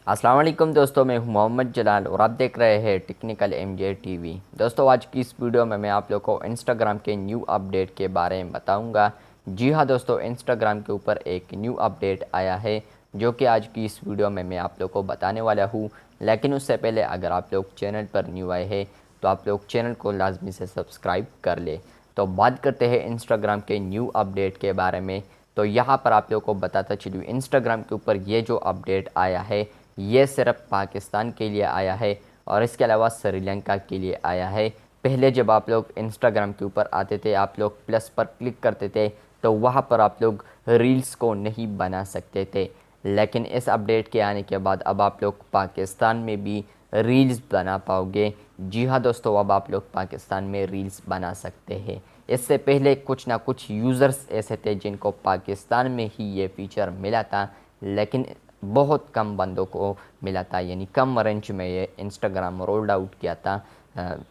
अस्सलाम वालेकुम दोस्तों, मैं हूं मोहम्मद जलाल और आप देख रहे हैं टेक्निकल एमजे टीवी। दोस्तों, आज की इस वीडियो में मैं आप लोग को इंस्टाग्राम के न्यू अपडेट के बारे में बताऊंगा। जी हां दोस्तों, इंस्टाग्राम के ऊपर एक न्यू अपडेट आया है जो कि आज की इस वीडियो में मैं आप लोग को बताने वाला हूं। लेकिन उससे पहले अगर आप लोग चैनल पर न्यू आए हैं तो आप लोग चैनल को लाजमी से सब्सक्राइब कर ले। तो बात करते हैं इंस्टाग्राम के न्यू अपडेट के बारे में। तो यहाँ पर आप लोग को बताता चलूँ, इंस्टाग्राम के ऊपर ये जो अपडेट आया है ये सिर्फ पाकिस्तान के लिए आया है और इसके अलावा श्रीलंका के लिए आया है। पहले जब आप लोग इंस्टाग्राम के ऊपर आते थे, आप लोग प्लस पर क्लिक करते थे तो वहाँ पर आप लोग रील्स को नहीं बना सकते थे। लेकिन इस अपडेट के आने के बाद अब आप लोग पाकिस्तान में भी रील्स बना पाओगे। जी हाँ दोस्तों, अब आप लोग पाकिस्तान में रील्स बना सकते हैं। इससे पहले कुछ ना कुछ यूज़र्स ऐसे थे जिनको पाकिस्तान में ही ये फीचर मिला था, लेकिन बहुत कम बंदों को मिला था, यानी कम रेंज में ये इंस्टाग्राम रोल्ड आउट किया था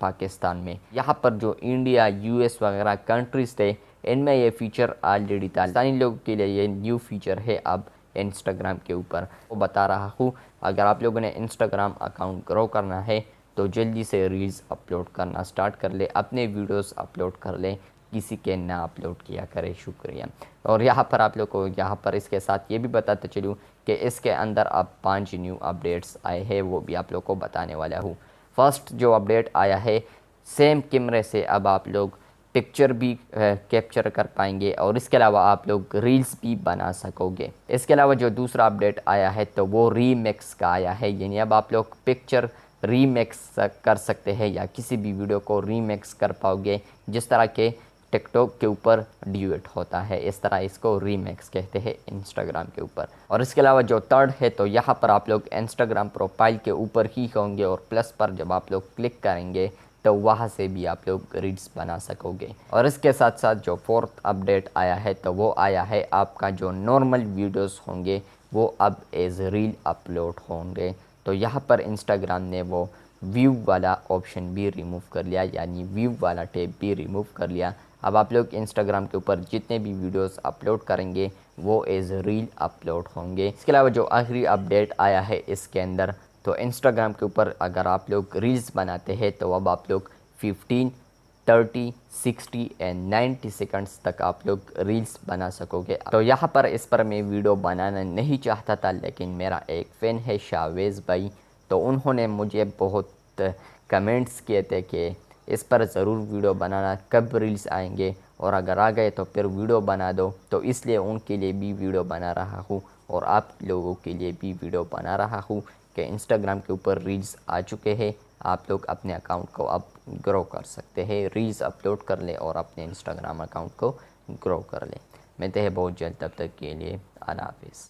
पाकिस्तान में। यहाँ पर जो इंडिया, यूएस वगैरह कंट्रीज़ थे, इनमें ये फीचर ऑलरेडी था। पाकिस्तानी लोगों के लिए ये न्यू फीचर है अब इंस्टाग्राम के ऊपर। वो बता रहा हूँ, अगर आप लोगों ने इंस्टाग्राम अकाउंट ग्रो करना है तो जल्दी से रील्स अपलोड करना स्टार्ट कर ले, अपने वीडियोस अपलोड कर ले, किसी के ना अपलोड किया करे। शुक्रिया। और यहाँ पर आप लोग को इसके साथ ये भी बताते चलूँ कि इसके अंदर अब 5 न्यू अपडेट्स आए हैं, वो भी आप लोग को बताने वाला हूँ। फर्स्ट जो अपडेट आया है, सेम कैमरे से अब आप लोग पिक्चर भी कैप्चर कर पाएंगे और इसके अलावा आप लोग रील्स भी बना सकोगे। इसके अलावा जो दूसरा अपडेट आया है तो वो रीमिक्स का आया है, यानी अब आप लोग पिक्चर रीमिक्स कर सकते हैं या किसी भी वीडियो को रीमिक्स कर पाओगे। जिस तरह के टिकटॉक के ऊपर ड्यूएट होता है, इस तरह इसको रीमिक्स कहते हैं इंस्टाग्राम के ऊपर। और इसके अलावा जो थर्ड है, तो यहाँ पर आप लोग इंस्टाग्राम प्रोफाइल के ऊपर ही होंगे और प्लस पर जब आप लोग क्लिक करेंगे तो वहाँ से भी आप लोग रील्स बना सकोगे। और इसके साथ साथ जो फोर्थ अपडेट आया है तो वो आया है, आपका जो नॉर्मल वीडियोस होंगे वो अब एज रील अपलोड होंगे। तो यहाँ पर इंस्टाग्राम ने वो व्यू वाला ऑप्शन भी रिमूव कर लिया, यानी व्यू वाला टैब भी रिमूव कर लिया। अब आप लोग इंस्टाग्राम के ऊपर जितने भी वीडियोस अपलोड करेंगे वो एज रील अपलोड होंगे। इसके अलावा जो आखिरी अपडेट आया है इसके अंदर, तो इंस्टाग्राम के ऊपर अगर आप लोग रील्स बनाते हैं तो अब आप लोग 15, 30, 60 एंड 90 सेकंड्स तक आप लोग रील्स बना सकोगे। तो यहाँ पर इस पर मैं वीडियो बनाना नहीं चाहता था, लेकिन मेरा एक फ़ैन है शाहवेज़ भाई, तो उन्होंने मुझे बहुत कमेंट्स किए थे कि इस पर ज़रूर वीडियो बनाना, कब रील्स आएंगे और अगर आ गए तो फिर वीडियो बना दो। तो इसलिए उनके लिए भी वीडियो बना रहा हूँ और आप लोगों के लिए भी वीडियो बना रहा हूँ कि इंस्टाग्राम के ऊपर रील्स आ चुके हैं। आप लोग अपने अकाउंट को अब ग्रो कर सकते हैं, रील्स अपलोड कर ले और अपने इंस्टाग्राम अकाउंट को ग्रो कर ले। मिलते हैं बहुत जल्द, तब तक के लिए अल्लाह हाफिज़।